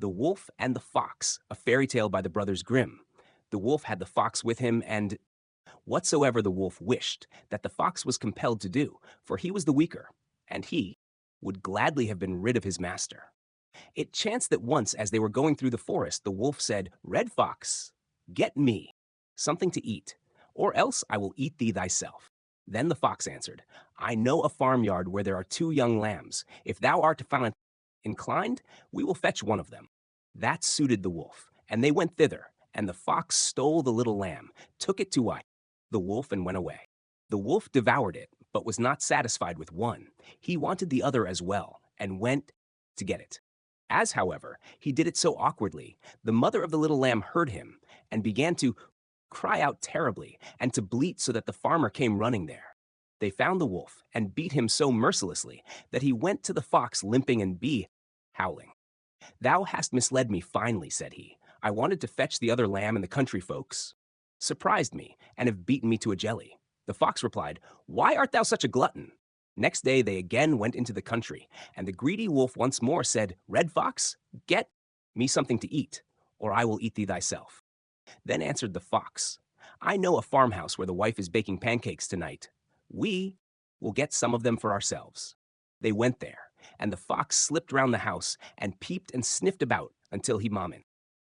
The Wolf and the Fox, a fairy tale by the brothers Grimm. The wolf had the fox with him, and whatsoever the wolf wished, that the fox was compelled to do, for he was the weaker, and he would gladly have been rid of his master. It chanced that once, as they were going through the forest, the wolf said, "Red Fox, get me something to eat, or else I will eat thee thyself." Then the fox answered, "I know a farmyard where there are two young lambs. If thou art to find inclined, we will fetch one of them." That suited the wolf, and they went thither, and the fox stole the little lamb, took it to wife, the wolf, and went away. The wolf devoured it, but was not satisfied with one. He wanted the other as well, and went to get it. As, however, he did it so awkwardly, the mother of the little lamb heard him, and began to cry out terribly, and to bleat so that the farmer came running there. They found the wolf, and beat him so mercilessly that he went to the fox limping and howling. "Thou hast misled me finely," said he. "I wanted to fetch the other lamb, and the country folks surprised me, and have beaten me to a jelly." The fox replied, "Why art thou such a glutton?" Next day they again went into the country, and the greedy wolf once more said, "Red Fox, get me something to eat, or I will eat thee thyself." Then answered the fox, "I know a farmhouse where the wife is baking pancakes tonight. We will get some of them for ourselves." They went there, and the fox slipped round the house and peeped and sniffed about until he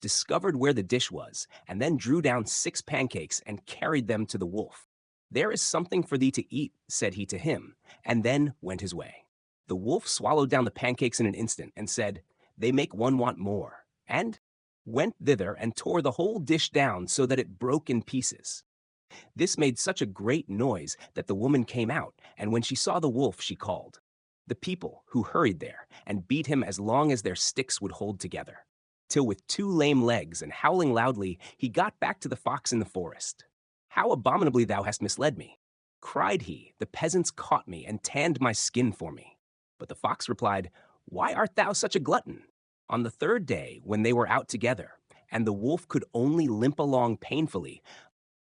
discovered where the dish was, and then drew down 6 pancakes and carried them to the wolf. "There is something for thee to eat," said he to him, and then went his way. The wolf swallowed down the pancakes in an instant, and said, "They make one want more," and went thither and tore the whole dish down so that it broke in pieces. This made such a great noise that the woman came out, and when she saw the wolf, she called the people, who hurried there, and beat him as long as their sticks would hold together, till with 2 lame legs and howling loudly, he got back to the fox in the forest. "How abominably thou hast misled me!" cried he. "The peasants caught me and tanned my skin for me." But the fox replied, "Why art thou such a glutton?" On the 3rd day, when they were out together, and the wolf could only limp along painfully,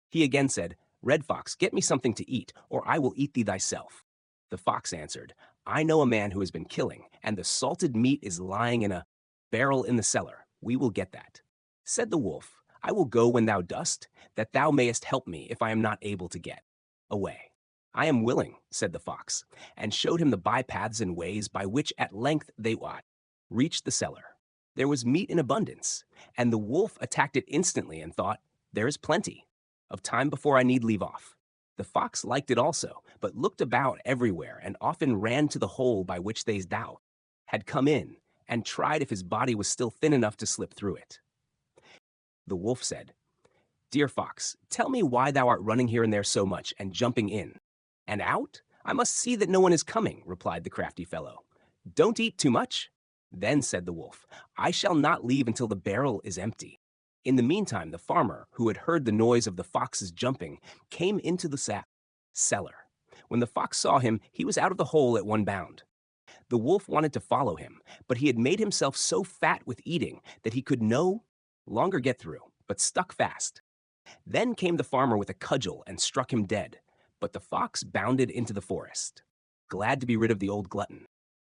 he again said, "Red Fox, get me something to eat, or I will eat thee thyself." The fox answered, "I know a man who has been killing, and the salted meat is lying in a barrel in the cellar. We will get that." Said the wolf, "I will go when thou dost, that thou mayest help me if I am not able to get away." "I am willing," said the fox, and showed him the bypaths and ways by which at length they reached the cellar. There was meat in abundance, and the wolf attacked it instantly and thought, "There is plenty of time before I need leave off." The fox liked it also, but looked about everywhere, and often ran to the hole by which they had come in, and tried if his body was still thin enough to slip through it. The wolf said, "Dear fox, tell me why thou art running here and there so much, and jumping in and out? I must see that no one is coming," replied the crafty fellow. "Don't eat too much." Then said the wolf, "I shall not leave until the barrel is empty." In the meantime, the farmer, who had heard the noise of the fox's jumping, came into the cellar. When the fox saw him, he was out of the hole at one bound. The wolf wanted to follow him, but he had made himself so fat with eating that he could no longer get through, but stuck fast. Then came the farmer with a cudgel and struck him dead, but the fox bounded into the forest, glad to be rid of the old glutton.